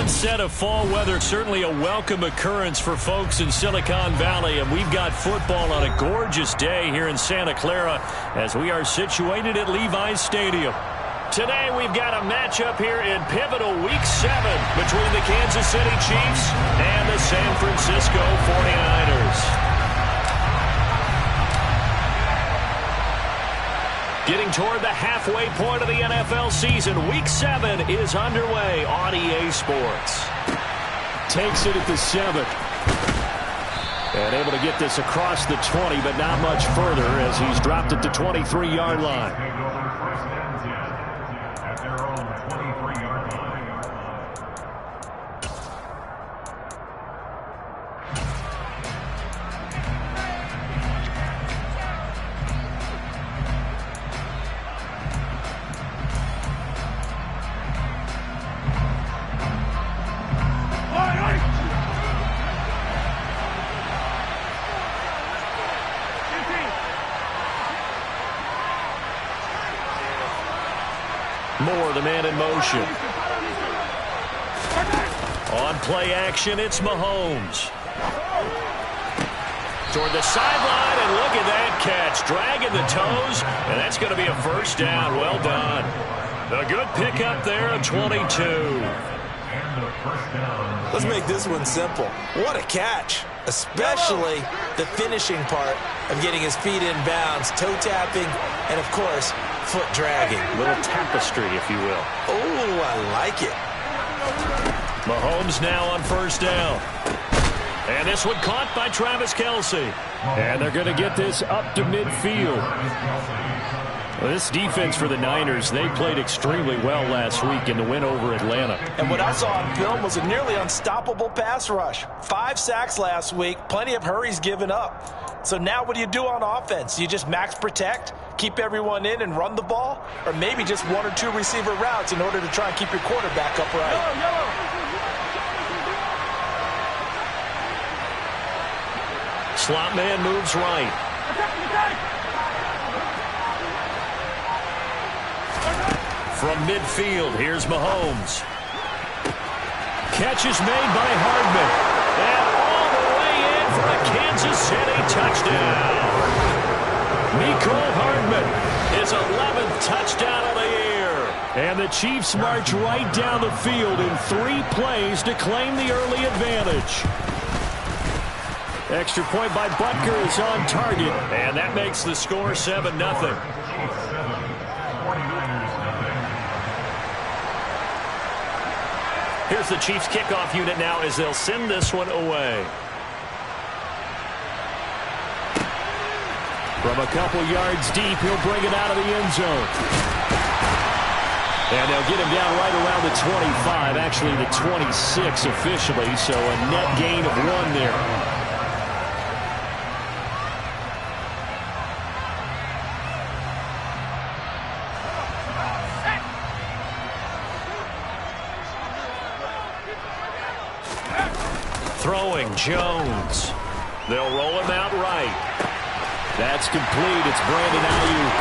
onset of fall weather, certainly a welcome occurrence for folks in Silicon Valley. And we've got football on a gorgeous day here in Santa Clara as we are situated at Levi's Stadium. Today we've got a matchup here in pivotal Week 7 between the Kansas City Chiefs and the San Francisco 49ers. Getting toward the halfway point of the NFL season, Week 7 is underway on EA Sports. Takes it at the 7. And able to get this across the 20, but not much further as he's dropped it to 23-yard line. Moore, the man in motion. On play action, it's Mahomes. Toward the sideline, and look at that catch. Dragging the toes, and that's going to be a first down. Well done. A good pickup there of 22. Let's make this one simple. What a catch, especially the finishing part of getting his feet in bounds, toe tapping, and, of course, foot dragging. A little tapestry, if you will. Oh, I like it. Mahomes now on first down. And this one caught by Travis Kelce. And they're going to get this up to midfield. Well, this defense for the Niners, they played extremely well last week in the win over Atlanta. And what I saw on film was a nearly unstoppable pass rush. 5 sacks last week, plenty of hurries given up. So now what do you do on offense? You just max protect, keep everyone in and run the ball? Or maybe just 1 or 2 receiver routes in order to try and keep your quarterback upright? Slot man moves right. From midfield, here's Mahomes. Catch is made by Hardman. And all the way in for a Kansas City touchdown. Mecole Hardman, his 11th touchdown of the year. And the Chiefs march right down the field in 3 plays to claim the early advantage. Extra point by Butker is on target, and that makes the score 7-0. Here's the Chiefs kickoff unit now as they'll send this one away. From a couple yards deep, he'll bring it out of the end zone. And they'll get him down right around the 25, actually the 26 officially, so a net gain of 1 there. Throwing, Jones. They'll roll him out right. That's complete. It's Brandon Ayuk.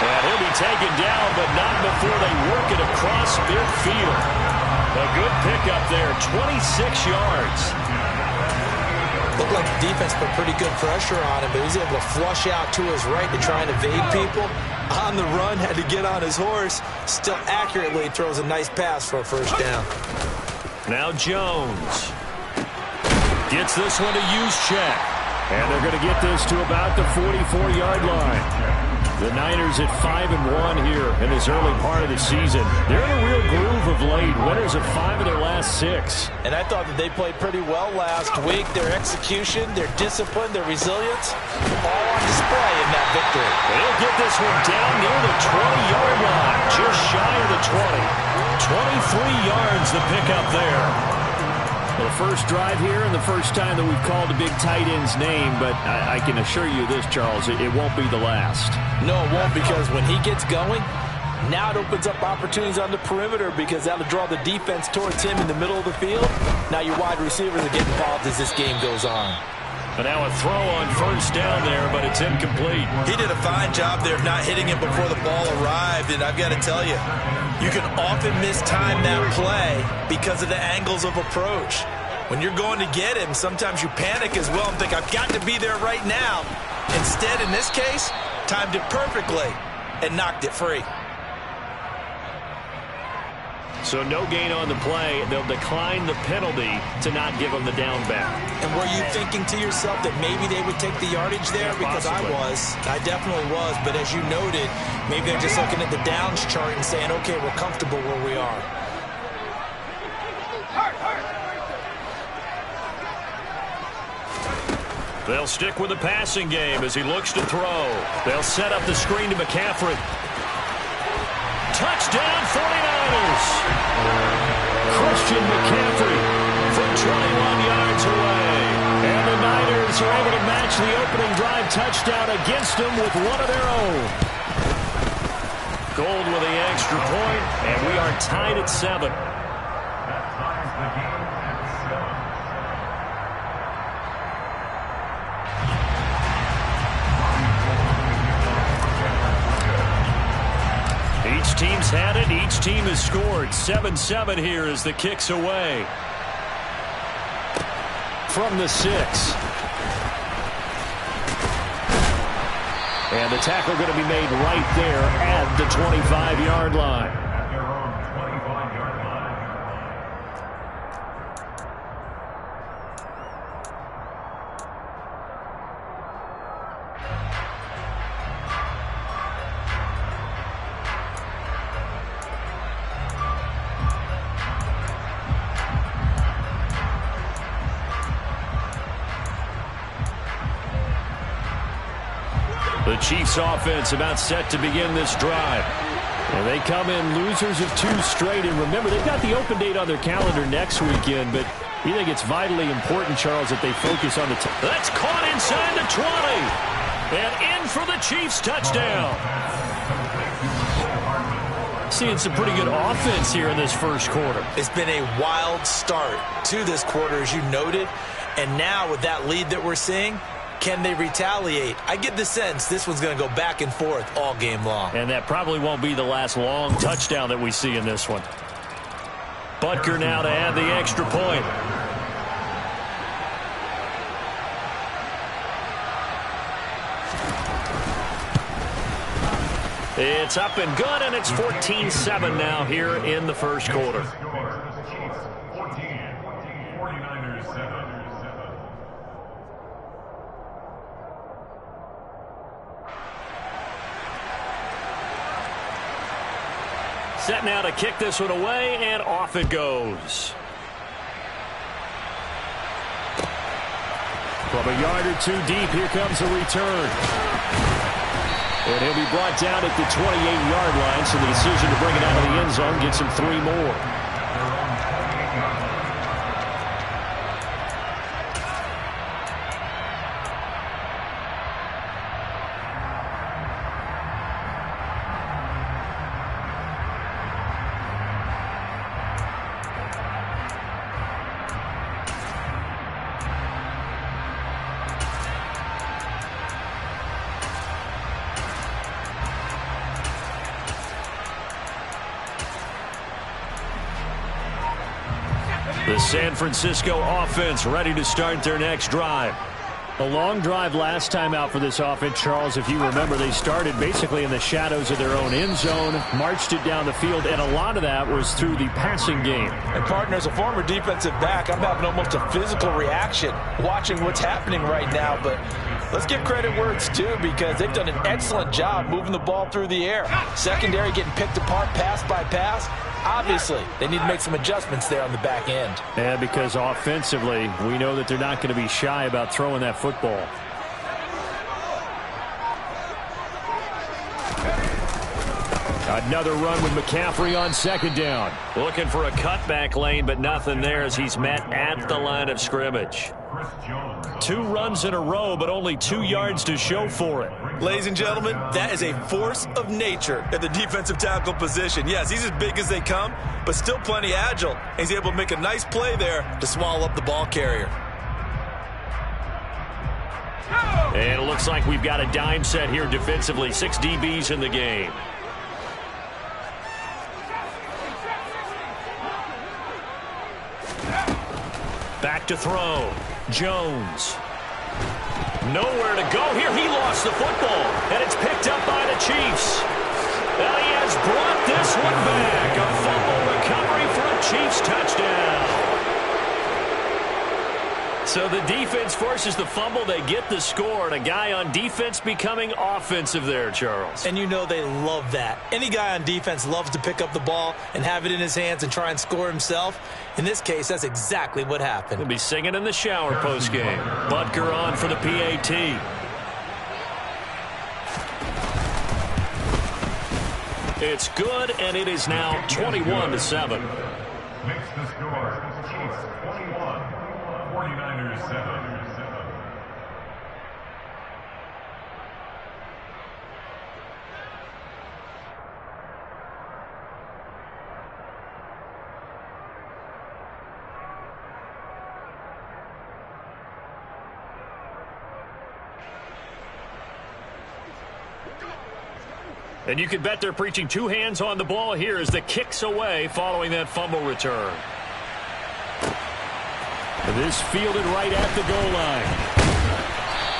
And he'll be taken down, but not before they work it across midfield. A good pickup there, 26 yards. Looked like the defense put pretty good pressure on him, but he was able to flush out to his right to try and evade people. On the run, had to get on his horse. Still accurately throws a nice pass for a first down. Now Jones. Gets this one to Juszczyk. And they're going to get this to about the 44-yard line. The Niners at 5-1 here in this early part of the season. They're in a real groove of late. Winners of 5 of their last 6. And I thought that they played pretty well last week. Their execution, their discipline, their resilience, all on display in that victory. They'll get this one down near the 20-yard line, just shy of the 20. 23 yards the pickup there. Well, the first drive here and the first time that we've called a big tight end's name, but I can assure you this, Charles, it won't be the last. No, it won't, because when he gets going, now it opens up opportunities on the perimeter because that'll draw the defense towards him in the middle of the field. Now your wide receivers are getting involved as this game goes on. And now a throw on first down there, but it's incomplete. He did a fine job there of not hitting him before the ball arrived, and I've got to tell you, you can often mistime that play because of the angles of approach. When you're going to get him, sometimes you panic as well and think, I've got to be there right now. Instead, in this case, timed it perfectly and knocked it free. So no gain on the play. They'll decline the penalty to not give him the down back. And were you thinking to yourself that maybe they would take the yardage there? Yeah, because I definitely was. But as you noted, maybe they're just looking at the downs chart and saying, okay, we're comfortable where we are. They'll stick with the passing game as he looks to throw. They'll set up the screen to McCaffrey. Touchdown 49ers! Christian McCaffrey from 21 yards away. And the Niners are able to match the opening drive touchdown against them with one of their own. Gold with the extra point, and we are tied at 7. Each team's had it. Each team has scored. 7-7 here as the kick's away. From the 6. And the tackle going to be made right there at the 25-yard line. The Chiefs offense about set to begin this drive. And they come in losers of 2 straight. And remember, they've got the open date on their calendar next weekend. But you think it's vitally important, Charles, that they focus on the That's caught inside the 20. And in for the Chiefs touchdown. Seeing some pretty good offense here in this first quarter. It's been a wild start to this quarter, as you noted. And now with that lead that we're seeing, can they retaliate? I get the sense this one's going to go back and forth all game long. And that probably won't be the last long touchdown that we see in this one. Butker now to add the extra point. It's up and good, and it's 14-7 now here in the first quarter. Set now to kick this one away, and off it goes. From a yard or 2 deep, here comes a return. And he'll be brought down at the 28-yard line, so the decision to bring it out of the end zone gets him 3 more. The San Francisco offense ready to start their next drive. A long drive last time out for this offense, Charles. If you remember, they started basically in the shadows of their own end zone, marched it down the field, and a lot of that was through the passing game. And, partner, as a former defensive back, I'm having almost a physical reaction watching what's happening right now. But let's give credit where it's due, because they've done an excellent job moving the ball through the air. Secondary getting picked apart pass by pass. Obviously, they need to make some adjustments there on the back end. Yeah, because offensively, we know that they're not going to be shy about throwing that football. Another run with McCaffrey on second down. Looking for a cutback lane, but nothing there as he's met at the line of scrimmage. 2 runs in a row, but only 2 yards to show for it. Ladies and gentlemen, that is a force of nature at the defensive tackle position. Yes, he's as big as they come, but still plenty agile. He's able to make a nice play there to swallow up the ball carrier. And it looks like we've got a dime set here defensively. 6 DBs in the game. Back to throw. Jones. Nowhere to go here. He lost the football, and it's picked up by the Chiefs. And he has brought this one back. A fumble recovery for a Chiefs touchdown. So the defense forces the fumble. They get the score, and a guy on defense becoming offensive there, Charles. And you know they love that. Any guy on defense loves to pick up the ball and have it in his hands and try and score himself. In this case, that's exactly what happened. He'll be singing in the shower postgame. Butker on for the PAT. It's good, and it is now 21-7. Makes the score. Chiefs 21, 49ers 7. And you can bet they're preaching 2 hands on the ball here as the kick's away following that fumble return. This fielded right at the goal line.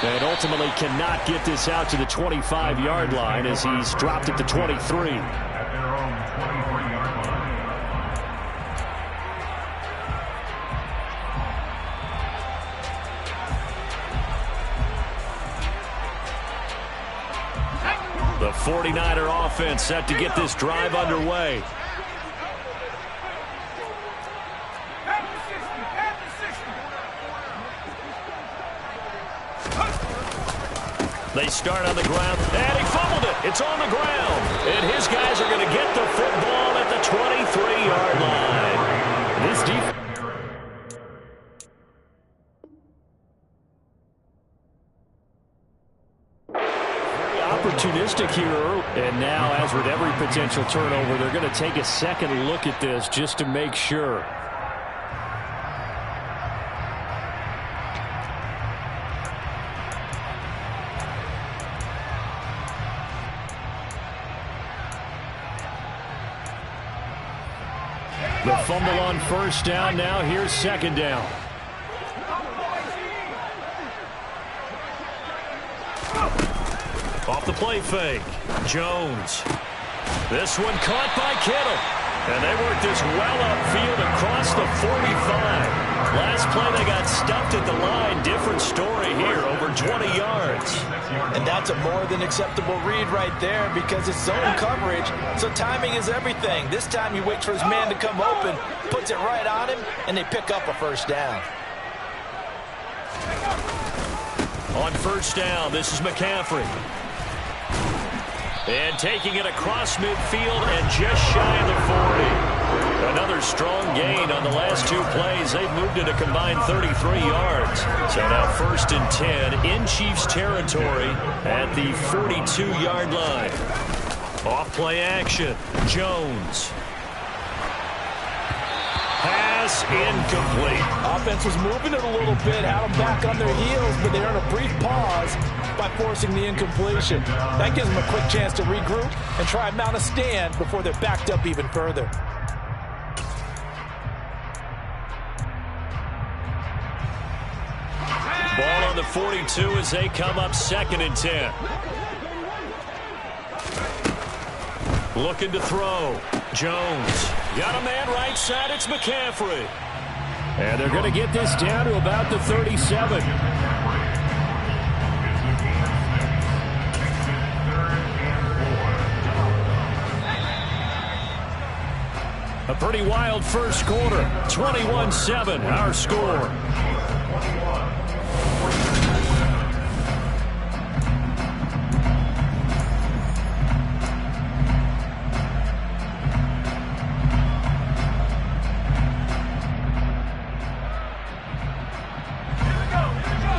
And ultimately cannot get this out to the 25-yard line as he's dropped it to 23. At their own 23-yard line. The 49er offense set to get this drive underway. They start on the ground, and he fumbled it. It's on the ground. And his guys are going to get the football at the 23-yard line. This defense. Opportunistic here. And now, as with every potential turnover, they're going to take a second look at this just to make sure. The fumble on first down. Now here's second down. Off the play fake. Jones. This one caught by Kittle. And they work this well upfield across the 45. Last play they got stuffed at the line. Different story here. Over 20 yards. And that's a more than acceptable read right there because it's zone coverage. So timing is everything. This time he waits for his man to come open, puts it right on him, and they pick up a first down. On first down, this is McCaffrey. And taking it across midfield and just shy of the 40. Another strong gain on the last 2 plays. They've moved it a combined 33 yards. So now first and 10 in Chiefs territory at the 42-yard line. Off play action. Jones. Pass incomplete. Offense was moving it a little bit, had them back on their heels, but they earned a brief pause by forcing the incompletion. That gives them a quick chance to regroup and try and mount a stand before they're backed up even further. Ball on the 42 as they come up second and 10. Looking to throw. Jones. Got a man right side. It's McCaffrey. And they're going to get this down to about the 37. A pretty wild first quarter. 21-7, our score.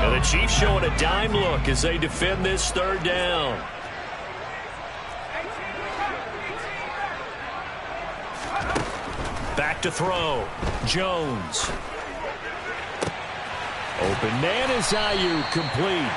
And the Chiefs showing a dime look as they defend this third down. Back to throw. Jones. Open man is Ayuk, complete.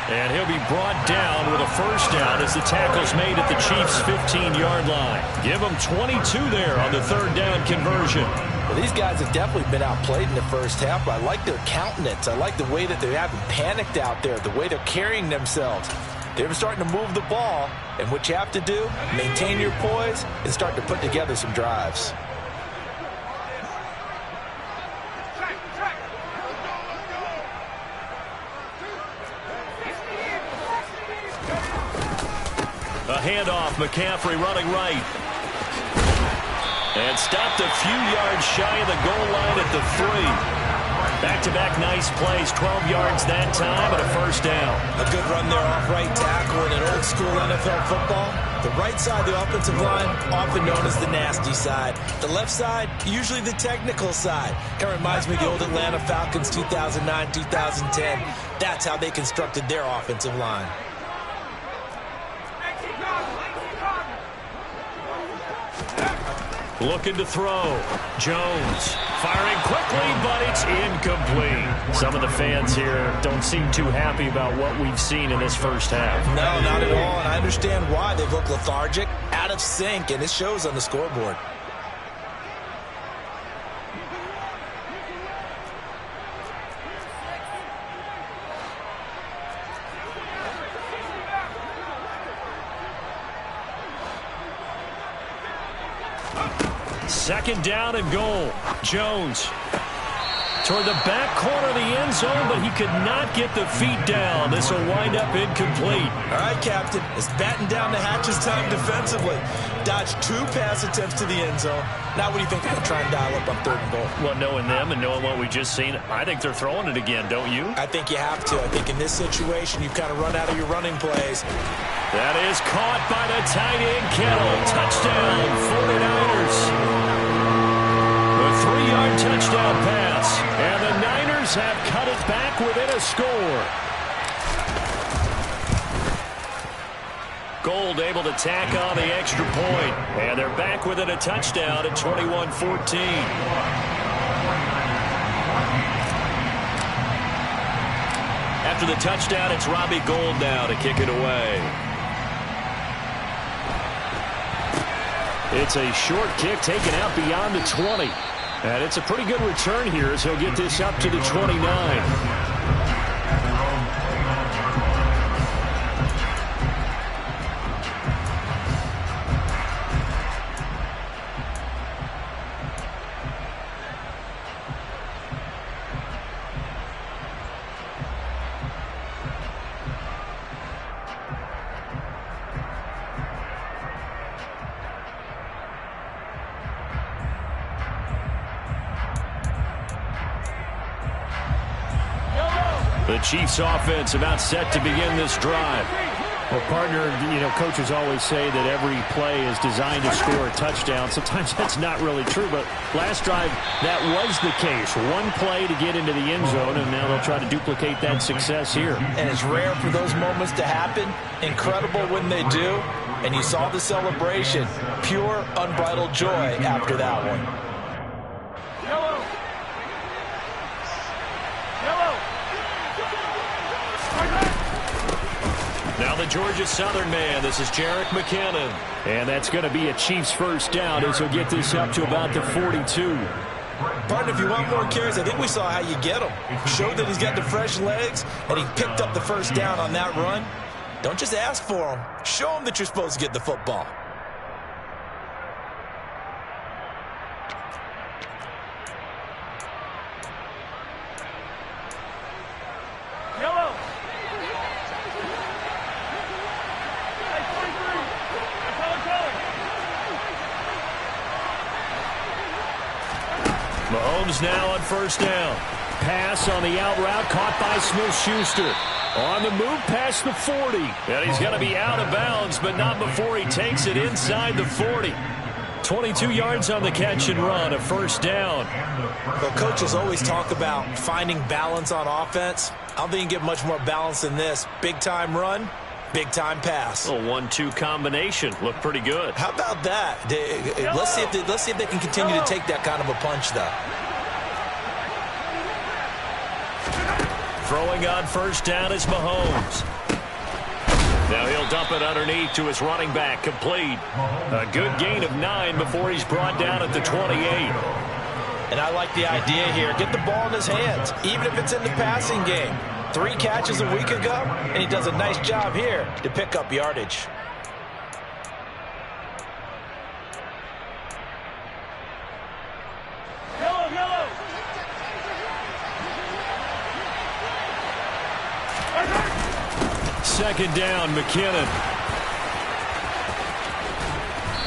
And he'll be brought down with a first down as the tackle's made at the Chiefs' 15-yard line. Give them 22 there on the third down conversion. Well, these guys have definitely been outplayed in the first half, but I like their countenance. I like the way that they haven't panicked out there, the way they're carrying themselves. They're starting to move the ball, and what you have to do, maintain your poise and start to put together some drives. A handoff, McCaffrey running right. And stopped a few yards shy of the goal line at the 3. Back-to-back nice plays, 12 yards that time and a first down. A good run there off right tackle in an old-school NFL football. The right side of the offensive line, often known as the nasty side. The left side, usually the technical side. Kind of reminds me of the old Atlanta Falcons 2009, 2010. That's how they constructed their offensive line. Looking to throw. Jones firing quickly, but it's incomplete. Some of the fans here don't seem too happy about what we've seen in this first half. No, not at all, and I understand why. They look lethargic, out of sync, and it shows on the scoreboard. Second down and goal. Jones toward the back corner of the end zone, but he could not get the feet down. This will wind up incomplete. All right, Captain. It's batten down the hatches time defensively. Dodged 2 pass attempts to the end zone. Now what do you think they're going to try and dial up on 3rd and goal? Well, knowing them and knowing what we just seen, I think they're throwing it again, don't you? I think you have to. I think in this situation, you've kind of run out of your running plays. That is caught by the tight end, Kittle. Touchdown, 49ers. A 3-yard touchdown pass, and the Niners have cut it back within a score. Gold able to tack on the extra point, and they're back within a touchdown at 21-14. After the touchdown, it's Robbie Gould now to kick it away. It's a short kick taken out beyond the 20. And it's a pretty good return here as he'll get this up to the 29. The Chiefs offense about set to begin this drive. Well, partner, coaches always say that every play is designed to score a touchdown. Sometimes that's not really true, but last drive, that was the case. One play to get into the end zone, and now they'll try to duplicate that success here. And it's rare for those moments to happen. Incredible when they do. And you saw the celebration. Pure, unbridled joy after that one. Now the Georgia Southern man, this is Jerick McKinnon. And that's going to be a Chiefs first down as he'll get this up to about the 42. Partner, if you want more carries, I think we saw how you get him. Showed that he's got the fresh legs, and he picked up the first down on that run. Don't just ask for him. Show him that you're supposed to get the football. Mahomes now on first down. Pass on the out route caught by Smith-Schuster. On the move past the 40. And he's going to be out of bounds, but not before he takes it inside the 40. 22 yards on the catch and run, a first down. Well, coaches always talk about finding balance on offense. I don't think you can get much more balance than this. Big-time run, big-time pass. A 1-2 combination. Looked pretty good. How about that? Let's see if they can continue to take that kind of a punch, though. Throwing on first down is Mahomes. Now he'll dump it underneath to his running back, complete. A good gain of 9 before he's brought down at the 28. And I like the idea here. Get the ball in his hands, even if it's in the passing game. 3 catches a week ago, and he does a nice job here to pick up yardage. Second down, McKinnon.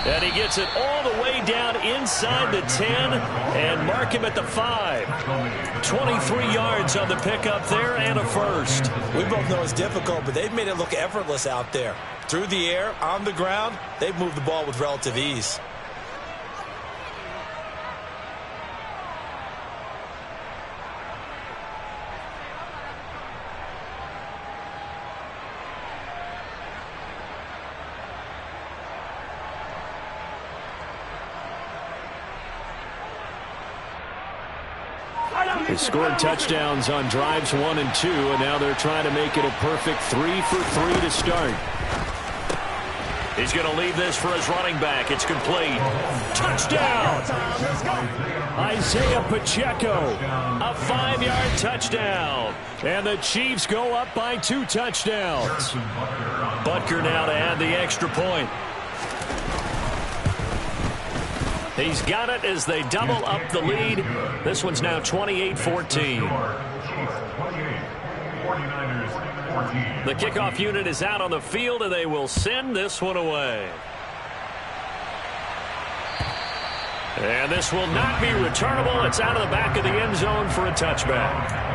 And he gets it all the way down inside the 10 and mark him at the 5. 23 yards on the pickup there and a first. We both know it's difficult, but they've made it look effortless out there. Through the air, on the ground, they've moved the ball with relative ease. They scored touchdowns on drives 1 and 2, and now they're trying to make it a perfect 3 for 3 to start. He's going to leave this for his running back. It's complete. Touchdown! Isaiah Pacheco. A 5-yard touchdown. And the Chiefs go up by 2 touchdowns. Butker now to add the extra point. He's got it as they double up the lead. This one's now 28-14. The kickoff unit is out on the field, and they will send this one away. And this will not be returnable. It's out of the back of the end zone for a touchback.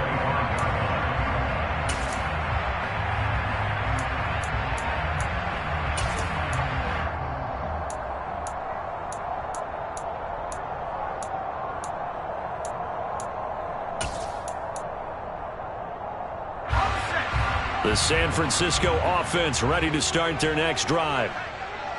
The San Francisco offense ready to start their next drive.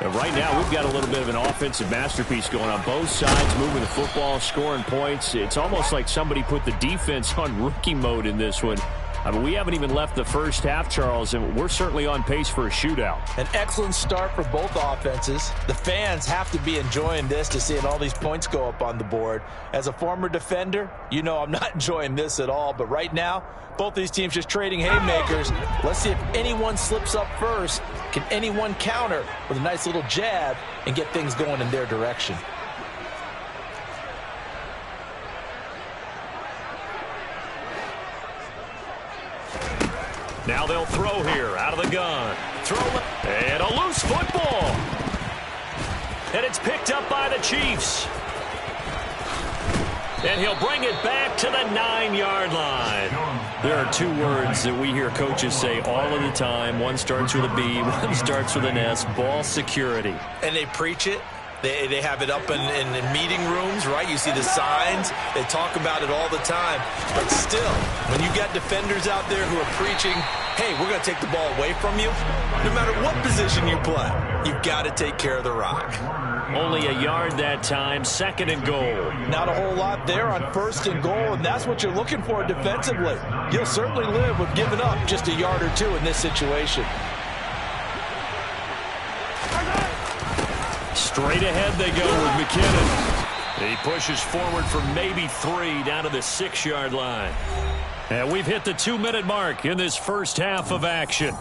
And right now, we've got a little bit of an offensive masterpiece going on both sides, moving the football, scoring points. It's almost like somebody put the defense on rookie mode in this one. I mean, we haven't even left the first half, Charles, and we're certainly on pace for a shootout. An excellent start for both offenses. The fans have to be enjoying this to seeing all these points go up on the board. As a former defender, you know I'm not enjoying this at all. But right now, both these teams just trading haymakers. Let's see if anyone slips up first. Can anyone counter with a nice little jab and get things going in their direction? Now they'll throw here out of the gun. Throw and a loose football. And it's picked up by the Chiefs. And he'll bring it back to the 9-yard line. There are 2 words that we hear coaches say all of the time. One starts with a B, one starts with an S. Ball security. And they preach it. They have it up in meeting rooms, right? You see the signs. They talk about it all the time. But still, when you got defenders out there who are preaching, hey, we're going to take the ball away from you, no matter what position you play, you've got to take care of the rock. Only a yard that time, 2nd and goal. Not a whole lot there on 1st and goal, and that's what you're looking for defensively. You'll certainly live with giving up just a yard or 2 in this situation. Straight ahead they go with McKinnon. He pushes forward for maybe 3 down to the 6-yard line. And we've hit the 2-minute mark in this first half of action.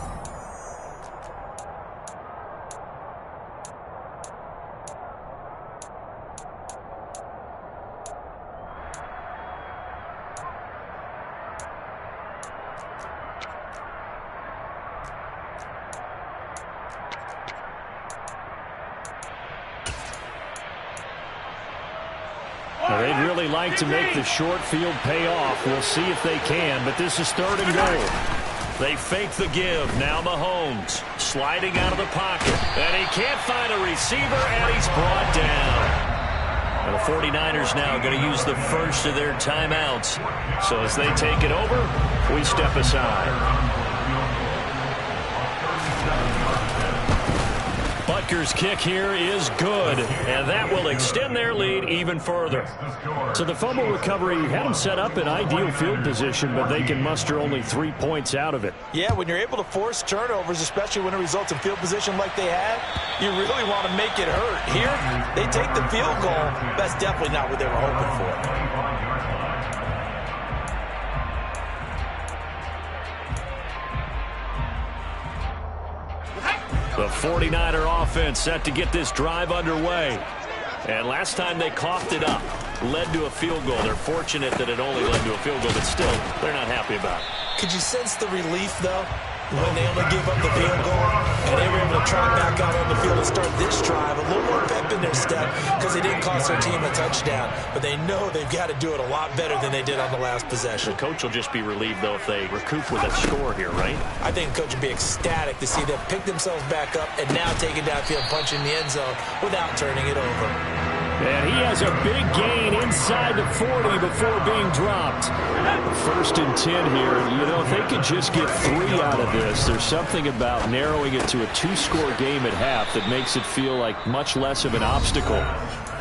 They'd really like to make the short field pay off. We'll see if they can, but this is 3rd and goal. They fake the give. Now Mahomes sliding out of the pocket. And he can't find a receiver, and he's brought down. And the 49ers now going to use the first of their timeouts. So as they take it over, we step aside. Butker's kick here is good, and that will extend their lead even further. So the fumble recovery had them set up in ideal field position, but they can muster only 3 points out of it. Yeah, when you're able to force turnovers, especially when it results in field position like they had, you really want to make it hurt. Here, they take the field goal. That's definitely not what they were hoping for. The 49er offense set to get this drive underway. And last time they coughed it up, led to a field goal. They're fortunate that it only led to a field goal, but still, they're not happy about it. Could you sense the relief, though, when they only gave up the field goal and they were able to trot back out on the field and start this drive? A little more pep in their step because they didn't cost their team a touchdown, but they know they've got to do it a lot better than they did on the last possession. The coach will just be relieved, though, if they recoup with a score here, right? I think the coach would be ecstatic to see them pick themselves back up and now take it downfield, punch in the end zone without turning it over. And he has a big gain inside the 40 before being dropped. 1st and 10 here. You know, if they could just get 3 out of this, there's something about narrowing it to a 2-score game at half that makes it feel like much less of an obstacle.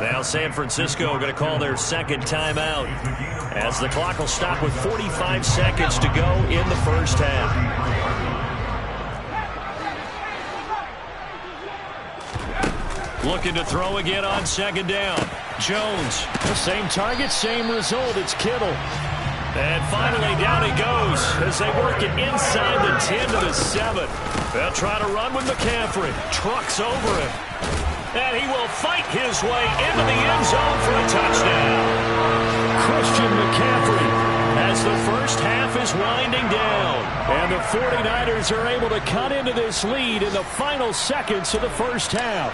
Now San Francisco going to call their second timeout as the clock will stop with 45 seconds to go in the first half. Looking to throw again on 2nd down. Jones. The same target, same result. It's Kittle. And finally down he goes as they work it inside the 10 to the 7. They'll try to run with McCaffrey. Trucks over him. And he will fight his way into the end zone for a touchdown. Christian McCaffrey. As the first half is winding down. And the 49ers are able to cut into this lead in the final seconds of the first half.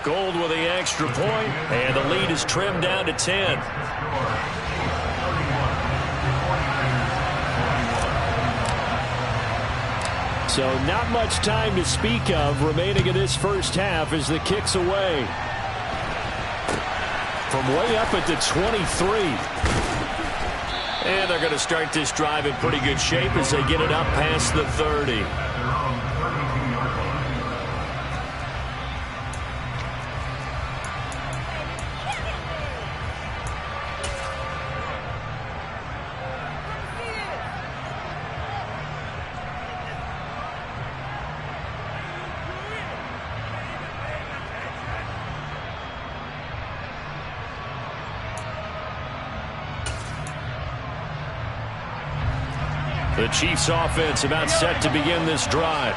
Gold with the extra point, and the lead is trimmed down to 10. So not much time to speak of remaining in this first half as the kick's away. From way up at the 23. And they're going to start this drive in pretty good shape as they get it up past the 30. The Chiefs offense about set to begin this drive.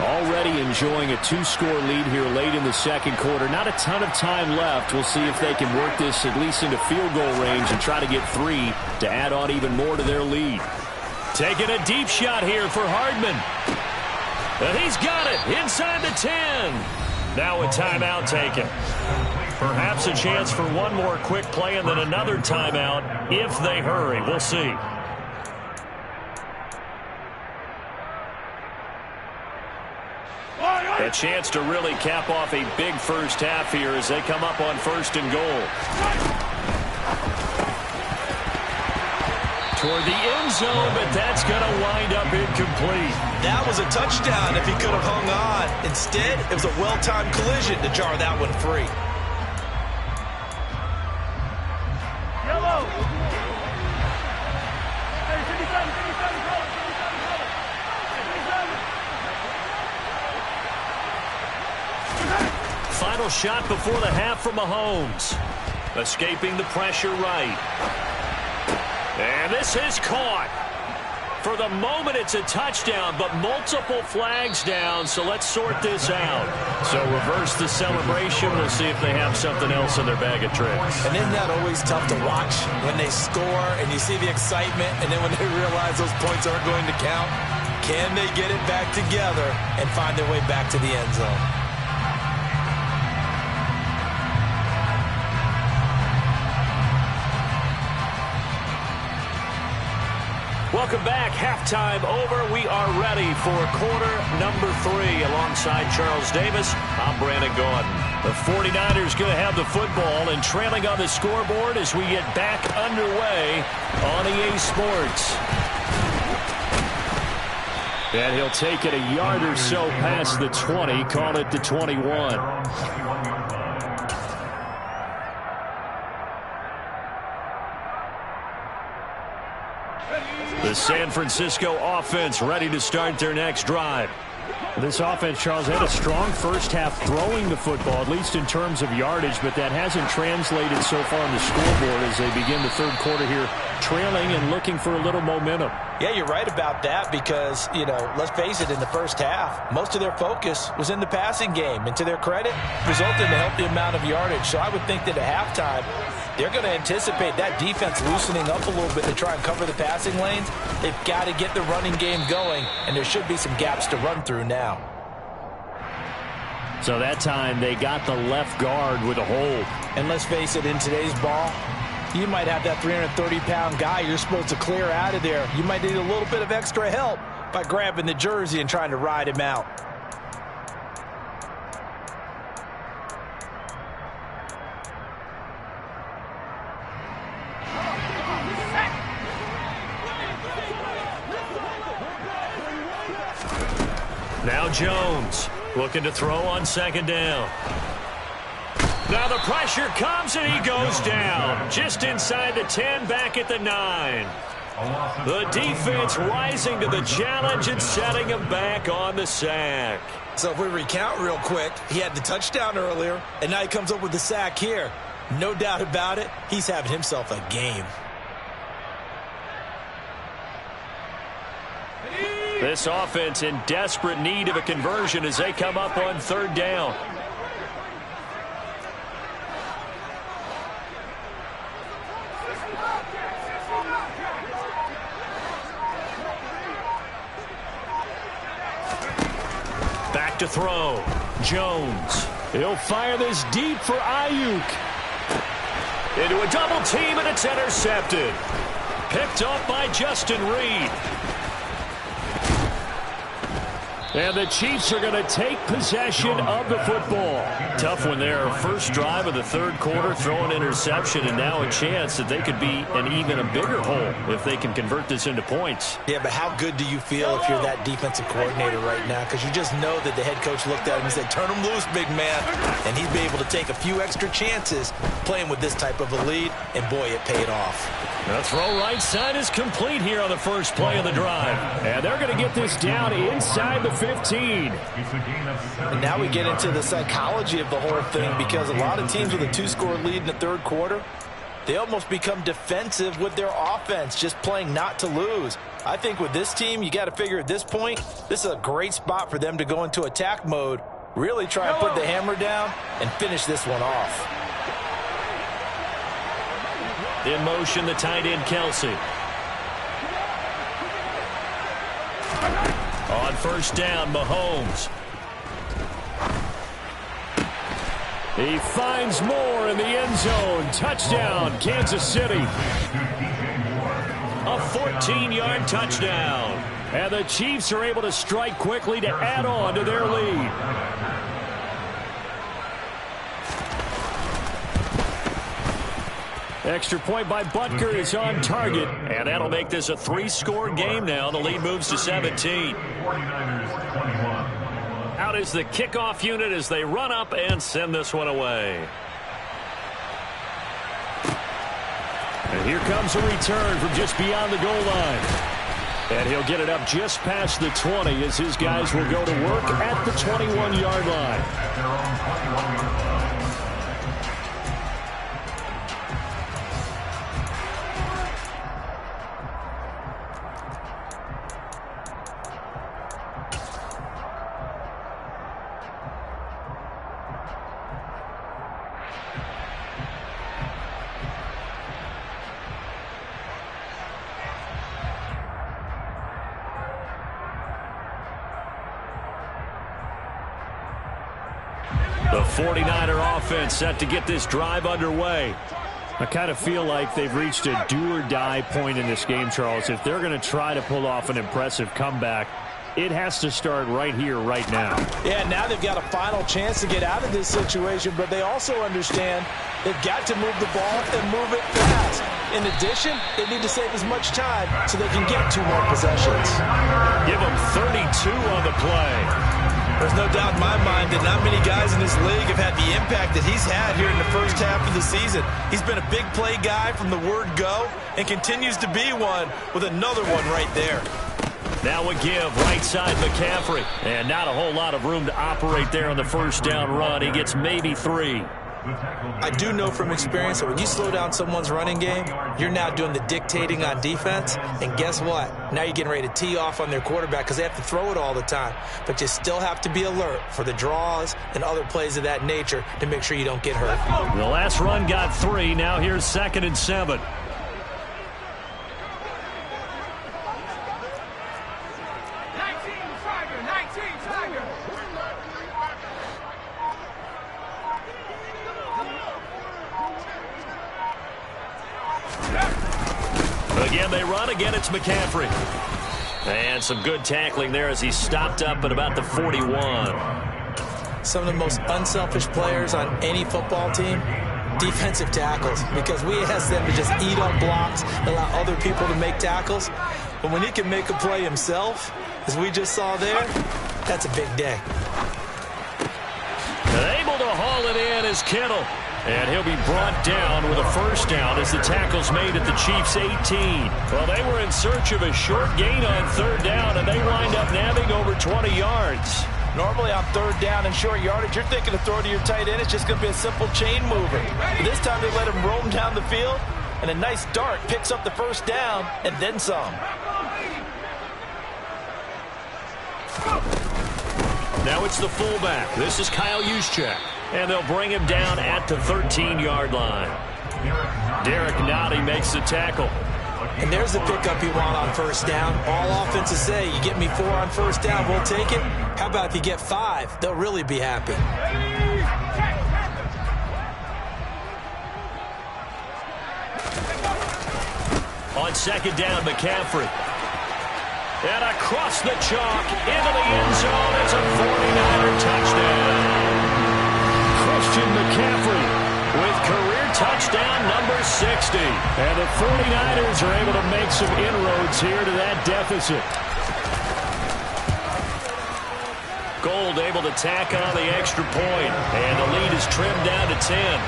Already enjoying a 2-score lead here late in the second quarter. Not a ton of time left. We'll see if they can work this at least into field goal range and try to get 3 to add on even more to their lead. Taking a deep shot here for Hardman. And he's got it inside the 10. Now a timeout taken. Perhaps a chance for one more quick play and then another timeout if they hurry. We'll see. A chance to really cap off a big first half here as they come up on 1st and goal. Toward the end zone, but that's going to wind up incomplete. That was a touchdown if he could have hung on. Instead, it was a well-timed collision to jar that one free. Final shot before the half from Mahomes. Escaping the pressure right. And this is caught. For the moment, it's a touchdown, but multiple flags down, so let's sort this out. So reverse the celebration. We'll see if they have something else in their bag of tricks. And isn't that always tough to watch when they score and you see the excitement, and then when they realize those points aren't going to count? Can they get it back together and find their way back to the end zone? Welcome back. Halftime over. We are ready for quarter number 3. Alongside Charles Davis, I'm Brandon Gaudin. The 49ers going to have the football and trailing on the scoreboard as we get back underway on EA Sports. And he'll take it a yard or so past the 20, call it the 21. The San Francisco offense ready to start their next drive. This offense, Charles, had a strong first half throwing the football, at least in terms of yardage, but that hasn't translated so far on the scoreboard as they begin the third quarter here, trailing and looking for a little momentum. Yeah, you're right about that because, let's face it, in the first half, most of their focus was in the passing game. And to their credit, resulted in a healthy amount of yardage. So I would think that at halftime, they're going to anticipate that defense loosening up a little bit to try and cover the passing lanes. They've got to get the running game going, and there should be some gaps to run through now. So that time they got the left guard with a hold. And let's face it, in today's ball, you might have that 330-pound guy you're supposed to clear out of there. You might need a little bit of extra help by grabbing the jersey and trying to ride him out. Now Jones looking to throw on second down. Now the pressure comes and he goes down. Just inside the 10, back at the 9. The defense rising to the challenge and setting him back on the sack. So if we recount real quick, he had the touchdown earlier, and now he comes up with the sack here. No doubt about it, he's having himself a game. This offense in desperate need of a conversion as they come up on third down. Back to throw. Jones. He'll fire this deep for Ayuk. Into a double team, and it's intercepted. Picked off by Justin Reed. And the Chiefs are going to take possession of the football. Tough one there. First drive of the third quarter, throw an interception, and now a chance that they could be an even a bigger hole if they can convert this into points. Yeah, but how good do you feel if you're that defensive coordinator right now? Because you just know that the head coach looked at him and said, turn him loose, big man. And he'd be able to take a few extra chances playing with this type of a lead, and boy, it paid off. The throw right side is complete here on the first play of the drive. And they're going to get this down inside the 15. And now we get into the psychology of the whole thing, because a lot of teams with a 2-score lead in the third quarter, they almost become defensive with their offense, just playing not to lose. I think with this team, you got to figure at this point, this is a great spot for them to go into attack mode, really try and put the hammer down and finish this one off. In motion, the tight end, Kelsey. On first down, Mahomes. He finds more in the end zone. Touchdown, Kansas City. A 14-yard touchdown. And the Chiefs are able to strike quickly to add on to their lead. Extra point by Butker is on target, and that'll make this a 3-score game now. The lead moves to 17. 49ers 21. Out is the kickoff unit as they run up and send this one away. And here comes a return from just beyond the goal line. And he'll get it up just past the 20 as his guys will go to work at the 21-yard line. At their own 21-yard line. The 49er offense set to get this drive underway. I kind of feel like they've reached a do-or-die point in this game, Charles. If they're going to try to pull off an impressive comeback, it has to start right here, right now. Yeah, now they've got a final chance to get out of this situation, but they also understand they've got to move the ball and move it fast. In addition, they need to save as much time so they can get 2 more possessions. Give them 32 on the play. There's no doubt in my mind that not many guys in this league have had the impact that he's had here in the first half of the season. He's been a big play guy from the word go and continues to be one with another one right there. Now a give, right side McCaffrey. And not a whole lot of room to operate there on the first down run. He gets maybe 3. I do know from experience that when you slow down someone's running game, you're now doing the dictating on defense. And guess what? Now you're getting ready to tee off on their quarterback because they have to throw it all the time. But you still have to be alert for the draws and other plays of that nature to make sure you don't get hurt. The last run got 3. Now here's 2nd and 7. Again, they run. Again, it's McCaffrey. And some good tackling there as he stopped up at about the 41. Some of the most unselfish players on any football team, defensive tackles, because we ask them to just eat up blocks, allow other people to make tackles. But when he can make a play himself, as we just saw there, that's a big day. And able to haul it in is Kittle. And he'll be brought down with a first down as the tackle's made at the Chiefs' 18. Well, they were in search of a short gain on 3rd down, and they wind up nabbing over 20 yards. Normally on 3rd down and short yardage, you're thinking to throw to your tight end. It's just going to be a simple chain mover. But this time they let him roam down the field, and a nice dart picks up the first down and then some. Now it's the fullback. This is Kyle Juszczyk. And they'll bring him down at the 13-yard line. Derek Nottie makes the tackle. And there's the pickup you want on first down. All offenses say, you get me 4 on first down, we'll take it. How about if you get 5? They'll really be happy. On 2nd down, McCaffrey. And across the chalk into the end zone. It's a 49er touchdown. Christian McCaffrey with career touchdown number 60. And the 49ers are able to make some inroads here to that deficit. Gold able to tack on the extra point. And the lead is trimmed down to 10.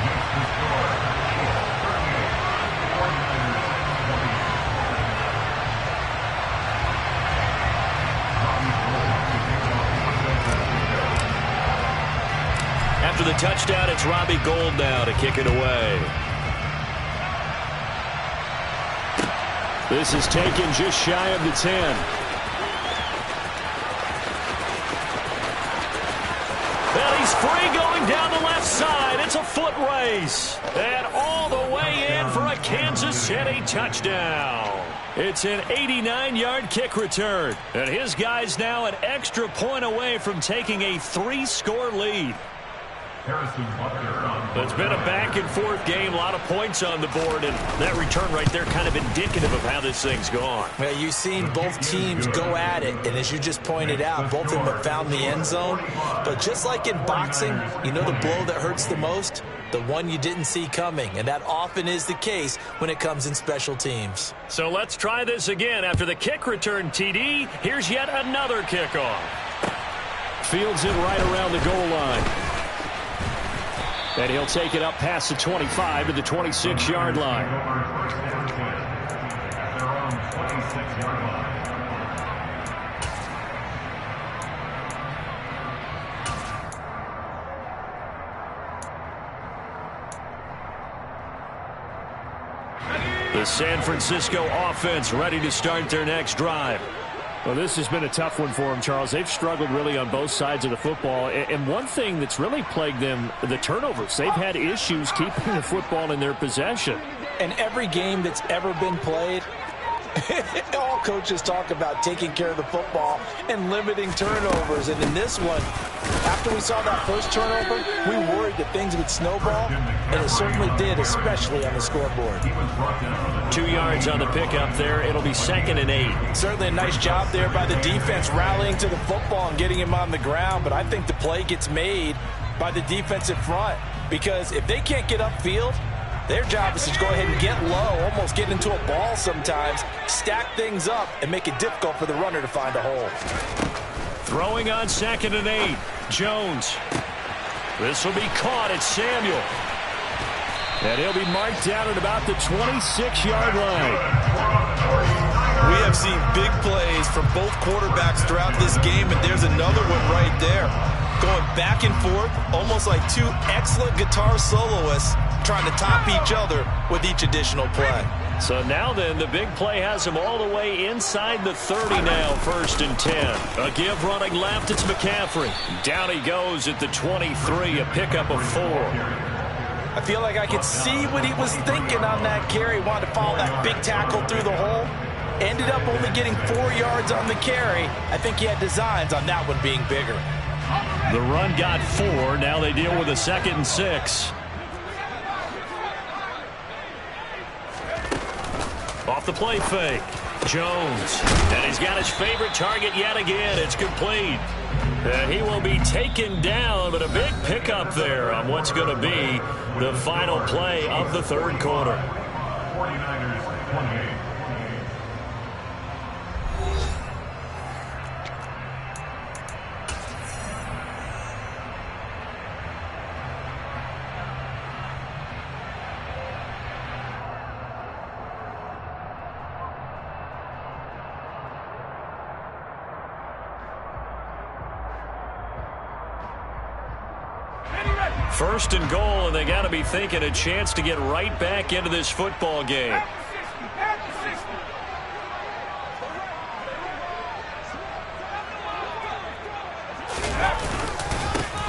After the touchdown, it's Robbie Gould now to kick it away. This is taken just shy of the 10. And he's free going down the left side. It's a foot race. And all the way in for a Kansas City touchdown. It's an 89-yard kick return. And his guy's now an extra point away from taking a 3-score lead. It's been a back-and-forth game, a lot of points on the board, and that return right there kind of indicative of how this thing's gone. Well, you've seen both teams go at it, and as you just pointed out, both of them have found the end zone. But just like in boxing, you know the blow that hurts the most? The one you didn't see coming, and that often is the case when it comes in special teams. So let's try this again. After the kick return, TD, here's yet another kickoff. Fields it right around the goal line. And he'll take it up past the 25 to the 26-yard line. The San Francisco offense ready to start their next drive. Well, this has been a tough one for them, Charles. They've struggled really on both sides of the football. And one thing that's really plagued them, the turnovers. They've had issues keeping the football in their possession. And every game that's ever been played, all coaches talk about taking care of the football and limiting turnovers. And in this one, after we saw that first turnover, we worried that things would snowball, and it certainly did, especially on the scoreboard. 2 yards on the pickup there. It'll be 2nd and 8. Certainly a nice job there by the defense rallying to the football and getting him on the ground, but I think the play gets made by the defensive front, because if they can't get upfield, Their job is to go ahead and get low, almost get into a ball sometimes, stack things up, and make it difficult for the runner to find a hole. Throwing on 2nd and 8. Jones. This will be caught. It's Samuel. And he'll be marked down at about the 26-yard line. We have seen big plays from both quarterbacks throughout this game, and there's another one right there. Going back and forth, almost like two excellent guitar soloists trying to top each other with each additional play. So now then, the big play has him all the way inside the 30 now, 1st and 10. A give running left, it's McCaffrey. Down he goes at the 23, a pickup of 4. I feel like I could see what he was thinking on that carry. Wanted to follow that big tackle through the hole. Ended up only getting 4 yards on the carry. I think he had designs on that one being bigger. The run got 4. Now they deal with a 2nd and 6. Off the play fake. Jones. And he's got his favorite target yet again. It's complete. He will be taken down, but a big pickup there on what's going to be the final play of the 3rd quarter. 49ers 28. First and goal, and they got to be thinking a chance to get right back into this football game.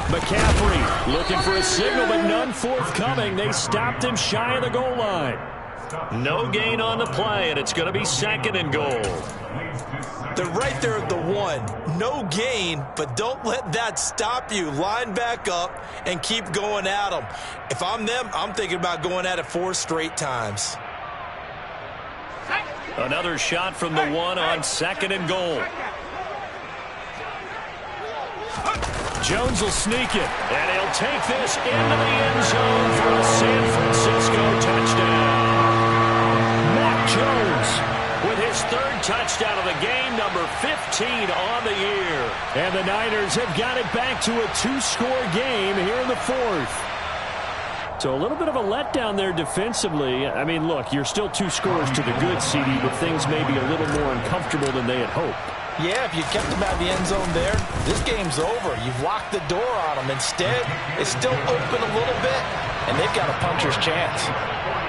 McCaffrey looking for a signal, but none forthcoming. They stopped him shy of the goal line. No gain on the play, and it's going to be 2nd and goal. They're right there at the 1. No gain, but don't let that stop you. Line back up and keep going at them. If I'm them, I'm thinking about going at it 4 straight times. Another shot from the 1 on 2nd and goal. Jones will sneak it, and he'll take this into the end zone for a San Francisco touchdown. Mac Jones with his 3rd touchdown of the game, number 15 on the year. And the Niners have got it back to a 2-score game here in the 4th. So a little bit of a letdown there defensively. I mean, look, you're still 2 scores to the good, CD, but things may be a little more uncomfortable than they had hoped. Yeah, if you kept them out of the end zone there, this game's over. You've locked the door on them. Instead, it's still open a little bit, and they've got a puncher's chance.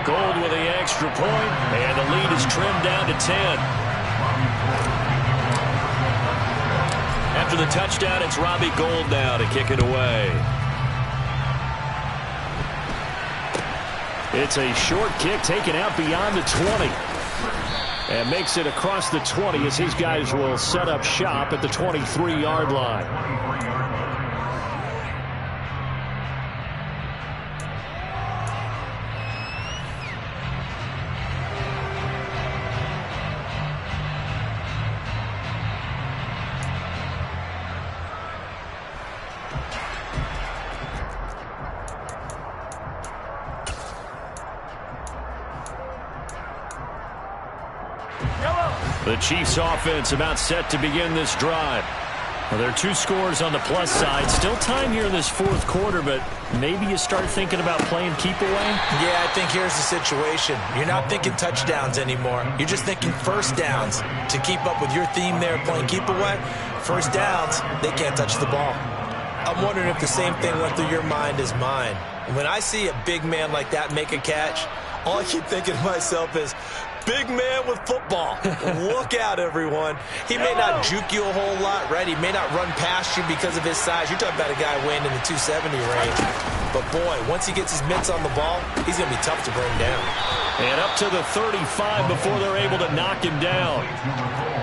Gold with the extra point, and the lead is trimmed down to 10. After the touchdown, it's Robbie Gould now to kick it away. It's a short kick taken out beyond the 20. And makes it across the 20 as his guys will set up shop at the 23-yard line. The Chiefs offense about set to begin this drive. Well, there are 2 scores on the plus side. Still time here in this 4th quarter, but maybe you start thinking about playing keep away? Yeah, I think here's the situation. You're not thinking touchdowns anymore. You're just thinking first downs. To keep up with your theme there, playing keep away, first downs, they can't touch the ball. I'm wondering if the same thing went through your mind as mine. When I see a big man like that make a catch, all I keep thinking to myself is, big man with football. Look out, everyone. He may not juke you a whole lot, right? He may not run past you because of his size. You're talking about a guy weighing in the 270 range. But, boy, once he gets his mitts on the ball, he's going to be tough to bring down. And up to the 35 before they're able to knock him down.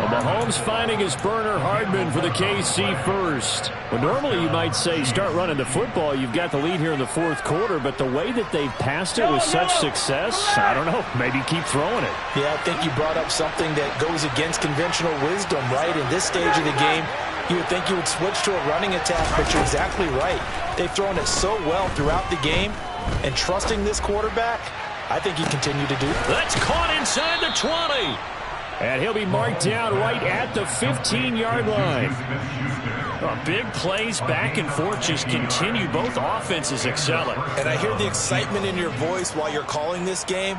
Well, Mahomes finding his burner Hardman for the KC first. Well, normally you might say start running the football. You've got the lead here in the 4th quarter, but the way that they've passed it with such success, I don't know, maybe keep throwing it. Yeah, I think you brought up something that goes against conventional wisdom, right? In this stage of the game, you would think you would switch to a running attack, but you're exactly right. They've thrown it so well throughout the game, and trusting this quarterback, I think he continued to do that. That's caught inside the 20. And he'll be marked down right at the 15-yard line. Big plays back and forth just continue. Both offenses excelling. And I hear the excitement in your voice while you're calling this game.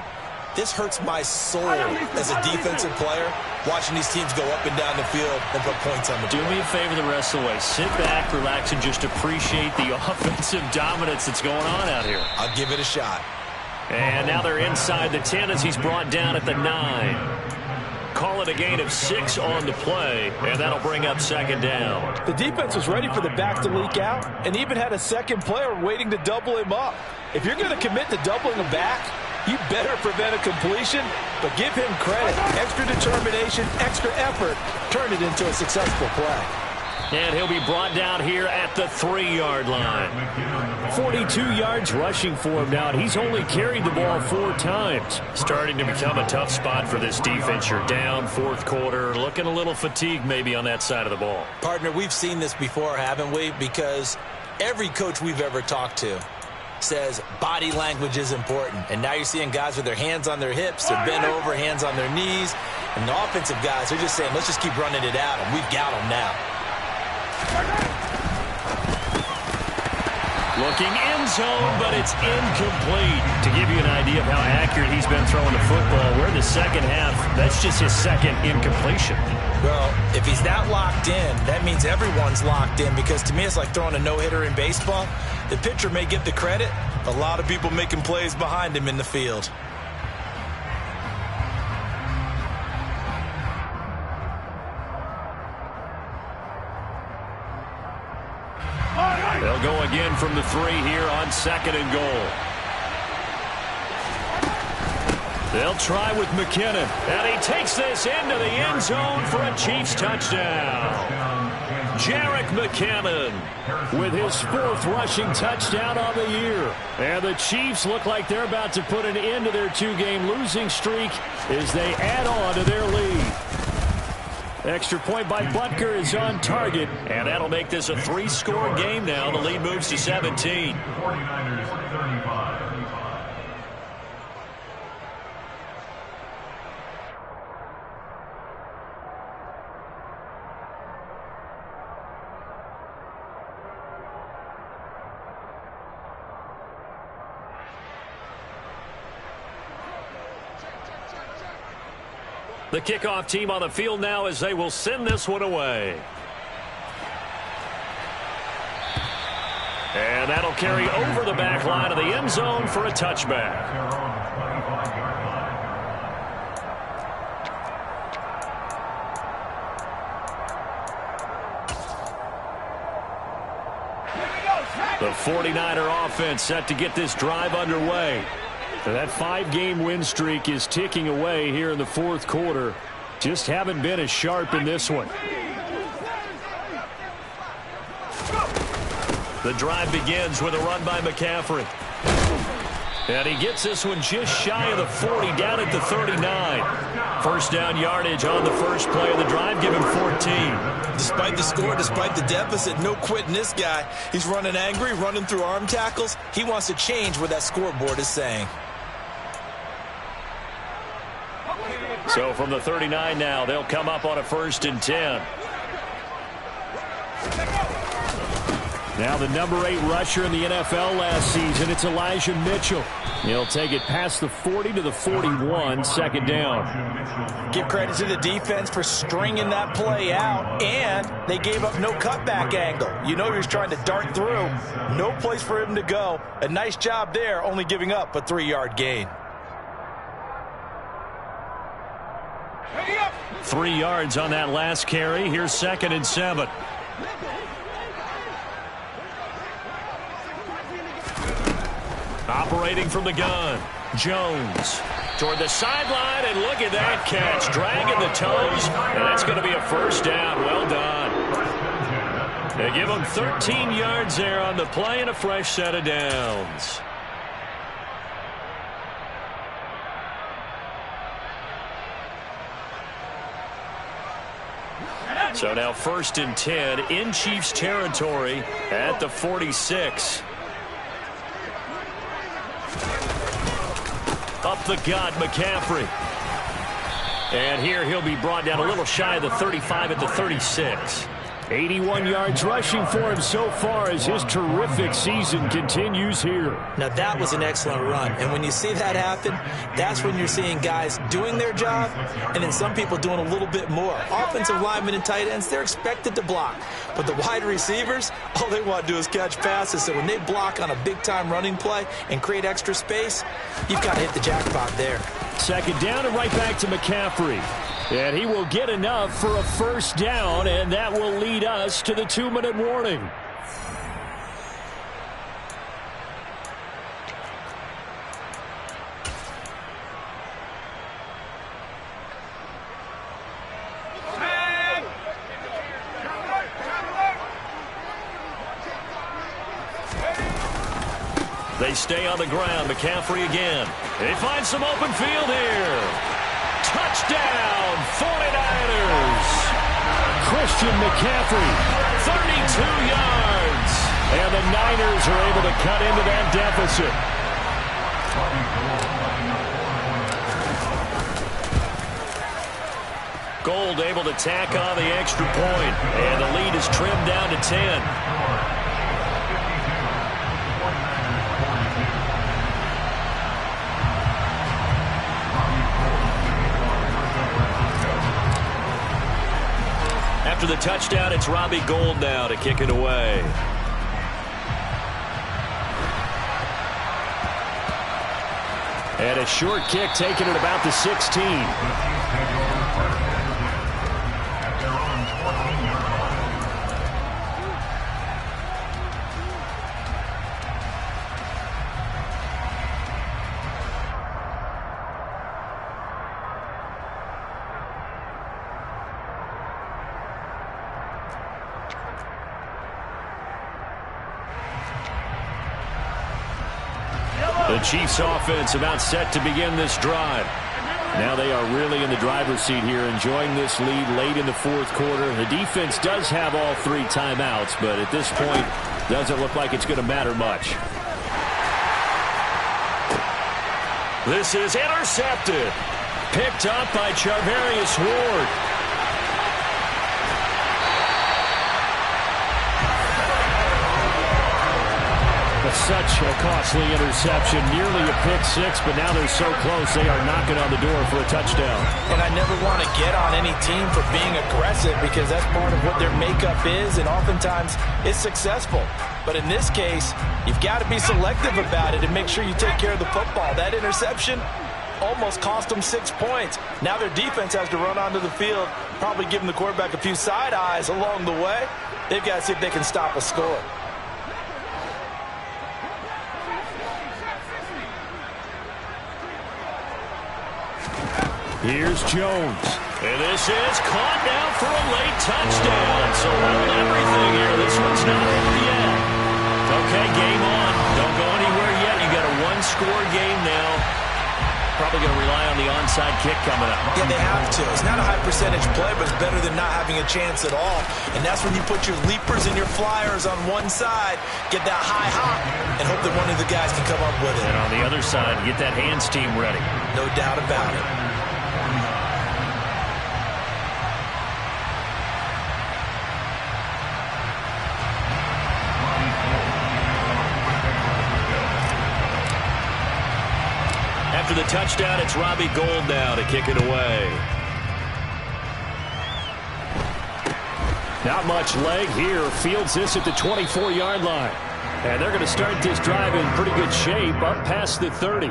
This hurts my soul as a defensive player, watching these teams go up and down the field and put points on the board. Do me a favor the rest of the way. Sit back, relax, and just appreciate the offensive dominance that's going on out here. I'll give it a shot. And now they're inside the 10 as he's brought down at the 9. Call it a gain of 6 on the play, and that'll bring up second down. The defense was ready for the back to leak out and even had a second player waiting to double him up. If you're going to commit to doubling a back, you better prevent a completion, but give him credit. Extra determination, extra effort, turned it into a successful play. And he'll be brought down here at the 3-yard line. 42 yards rushing for him now, and he's only carried the ball 4 times. Starting to become a tough spot for this defense. You're down fourth quarter, looking a little fatigued maybe on that side of the ball. Partner, we've seen this before, haven't we? Because every coach we've ever talked to says body language is important. And now you're seeing guys with their hands on their hips, they're bent over, hands on their knees. And the offensive guys are just saying, let's just keep running it out, and we've got them now. Looking end zone, but it's incomplete. To give you an idea of how accurate he's been throwing the football, we're in the second half. That's just his second incompletion. Well, if he's that locked in, that means everyone's locked in, because to me it's like throwing a no-hitter in baseball. The pitcher may get the credit, a lot of people making plays behind him in the field. They'll go again from the 3 here on second and goal. They'll try with McKinnon. And he takes this into the end zone for a Chiefs touchdown. Jerick McKinnon with his 4th rushing touchdown on the year. And the Chiefs look like they're about to put an end to their 2-game losing streak as they add on to their lead. Extra point by Butker is on target. And that'll make this a 3-score game now. The lead moves to 17. 49ers 35. The kickoff team on the field now as they will send this one away. And that'll carry over the back line of the end zone for a touchback. The 49er offense set to get this drive underway. That 5-game win streak is ticking away here in the 4th quarter. Just haven't been as sharp in this one. The drive begins with a run by McCaffrey. And he gets this one just shy of the 40, down at the 39. First down yardage on the first play of the drive, give him 14. Despite the score, despite the deficit, no quitting this guy. He's running angry, running through arm tackles. He wants to change what that scoreboard is saying. So from the 39 now, they'll come up on a 1st and 10. Now the number 8 rusher in the NFL last season, it's Elijah Mitchell. He'll take it past the 40 to the 41, second down. Give credit to the defense for stringing that play out, and they gave up no cutback angle. You know he was trying to dart through. No place for him to go. A nice job there, only giving up a 3-yard gain. 3 yards on that last carry. Here's 2nd and 7. Operating from the gun, Jones toward the sideline, and look at that catch, dragging the toes, and that's going to be a 1st down. Well done. They give him 13 yards there on the play and a fresh set of downs. So now 1st and 10 in Chiefs territory at the 46. the gut, McCaffrey. And here he'll be brought down a little shy of the 35 at the 36. 81 yards rushing for him so far as his terrific season continues here. Now, that was an excellent run. And when you see that happen, that's when you're seeing guys doing their job and then some people doing a little bit more. Offensive linemen and tight ends, they're expected to block. But the wide receivers, all they want to do is catch passes. So when they block on a big-time running play and create extra space, you've got to hit the jackpot there. Second down and right back to McCaffrey. And he will get enough for a first down, and that will lead us to the 2-minute warning. They stay on the ground. McCaffrey again. They find some open field here. Touchdown, 49ers. Christian McCaffrey. 32 yards. And the Niners are able to cut into that deficit. Gold able to tack on the extra point. And the lead is trimmed down to 10. After the touchdown, it's Robbie Gould now to kick it away. And a short kick taken at about the 16. The Chiefs offense about set to begin this drive. Now they are really in the driver's seat here, enjoying this lead late in the fourth quarter. The defense does have all 3 timeouts, but at this point, doesn't look like it's going to matter much. This is intercepted. Picked up by Charvarius Ward. Such a costly interception, nearly a pick six, but now they're so close they are knocking on the door for a touchdown. And I never want to get on any team for being aggressive because that's part of what their makeup is, and oftentimes it's successful. But in this case, you've got to be selective about it and make sure you take care of the football. That interception almost cost them 6 points. Now their defense has to run onto the field, probably giving the quarterback a few side eyes along the way. They've got to see if they can stop a score. Here's Jones. And this is caught now for a late touchdown. So hold everything here. This one's not over yet. Okay, game on. Don't go anywhere yet. You got a one-score game now. Probably going to rely on the onside kick coming up. Yeah, they have to. It's not a high-percentage play, but it's better than not having a chance at all. And that's when you put your leapers and your flyers on one side, get that high hop, and hope that one of the guys can come up with it. And on the other side, get that hands team ready. No doubt about it. After the touchdown, it's Robbie Gould now to kick it away. Not much leg here. Fields this at the 24-yard line. And they're going to start this drive in pretty good shape up past the 30.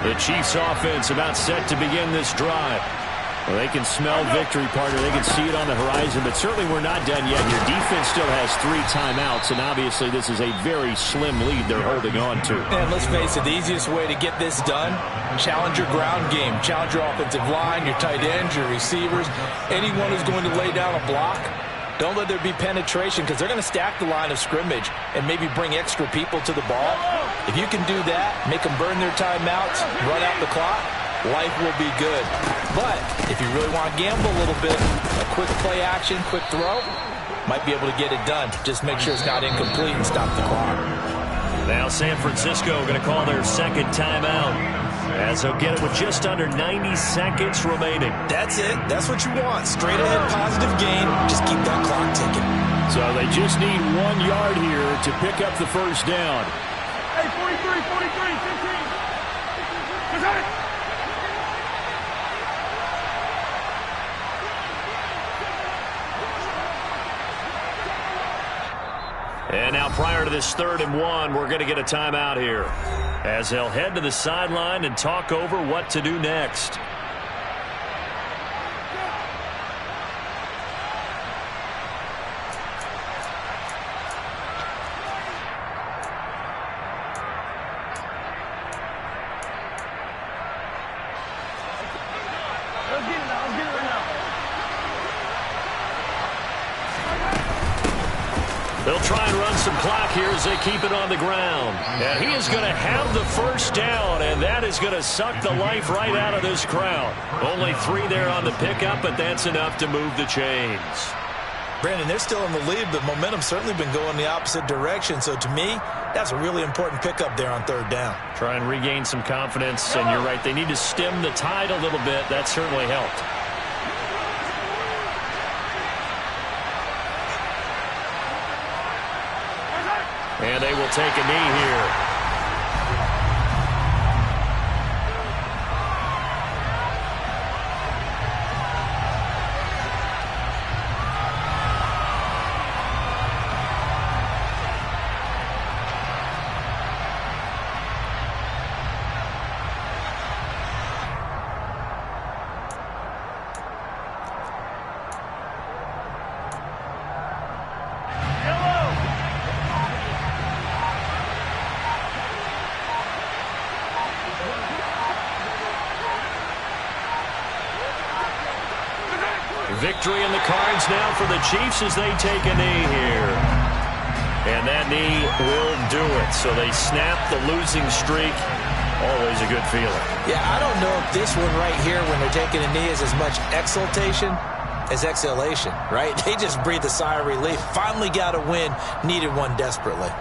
The Chiefs offense about set to begin this drive. Well, they can smell victory, partner. They can see it on the horizon, but certainly we're not done yet. Your defense still has 3 timeouts, and obviously this is a very slim lead they're holding on to. And let's face it, the easiest way to get this done, challenge your ground game. Challenge your offensive line, your tight ends, your receivers, anyone who's going to lay down a block. Don't let there be penetration because they're going to stack the line of scrimmage and maybe bring extra people to the ball. If you can do that, make them burn their timeouts, run out the clock, life will be good. But if you really want to gamble a little bit, a quick play action, quick throw, might be able to get it done. Just make sure it's not incomplete and stop the clock. Now San Francisco going to call their second timeout, as they'll get it with just under 90 seconds remaining. That's it. That's what you want. Straight ahead positive gain. Just keep that clock ticking. So they just need 1 yard here to pick up the first down. Hey, 43, 43, 15. And now prior to this 3rd and 1, we're going to get a timeout here, as they'll head to the sideline and talk over what to do next. Let's get it now. Let's get it right now. They'll try and run some clock here as they keep it on the ground. And he is going to have the first down, and that is going to suck the life right out of this crowd. Only 3 there on the pickup, but that's enough to move the chains. Brandon, they're still in the lead, but momentum's certainly been going the opposite direction. So to me, that's a really important pickup there on 3rd down. Try and regain some confidence, and you're right. They need to stem the tide a little bit. That certainly helped. And they will take a knee here. Victory in the cards now for the Chiefs as they take a knee here. And that knee will do it. So they snap the losing streak. Always a good feeling. Yeah, I don't know if this one right here when they're taking a knee is as much exultation as exhalation, right? They just breathe a sigh of relief. Finally got a win. Needed one desperately.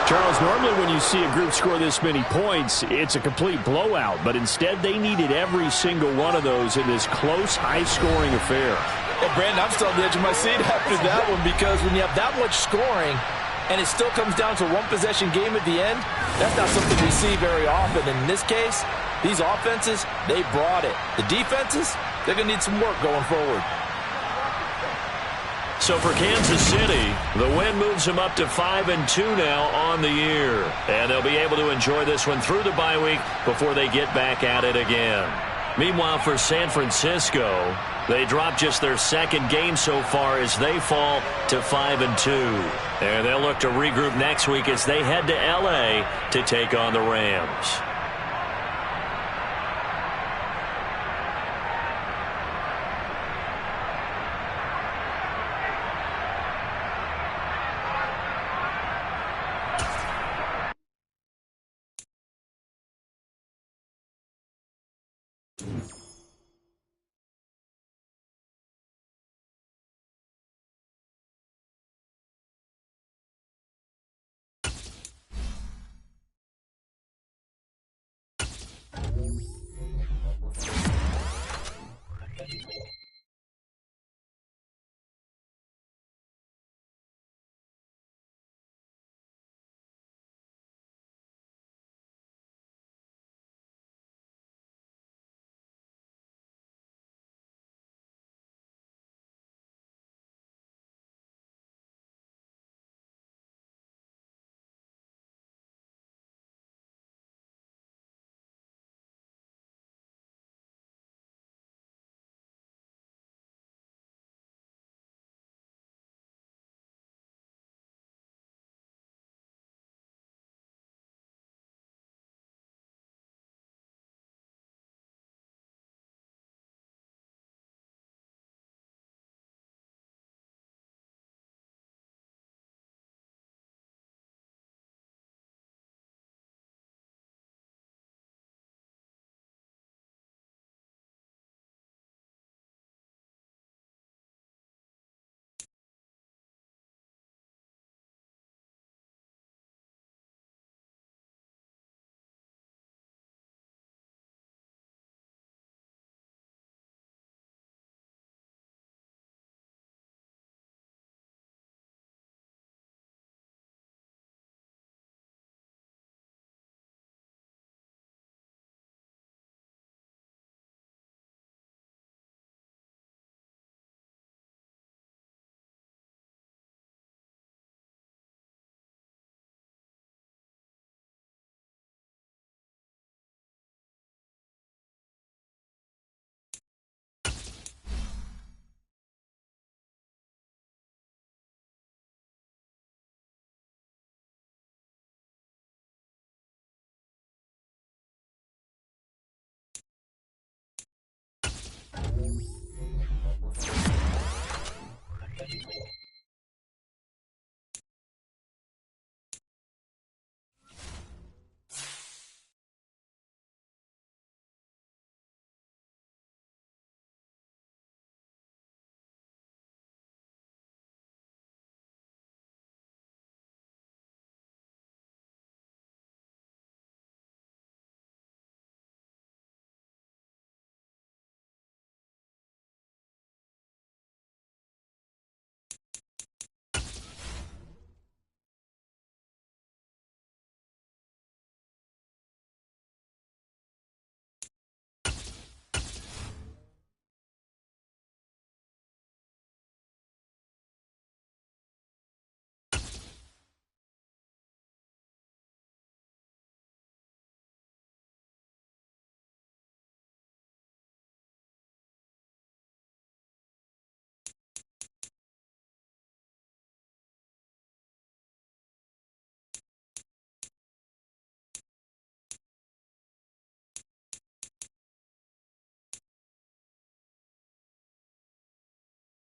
Charles, normally when you see a group score this many points, it's a complete blowout. But instead, they needed every single one of those in this close, high-scoring affair. Hey, Brandon, I'm still on the edge of my seat after that one, because when you have that much scoring and it still comes down to a one-possession game at the end, that's not something we see very often. And in this case, these offenses, they brought it. The defenses, they're going to need some work going forward. So for Kansas City, the win moves them up to 5-2 now on the year. And they'll be able to enjoy this one through the bye week before they get back at it again. Meanwhile, for San Francisco, they drop just their 2nd game so far as they fall to 5-2. And they'll look to regroup next week as they head to L.A. to take on the Rams. Thank you.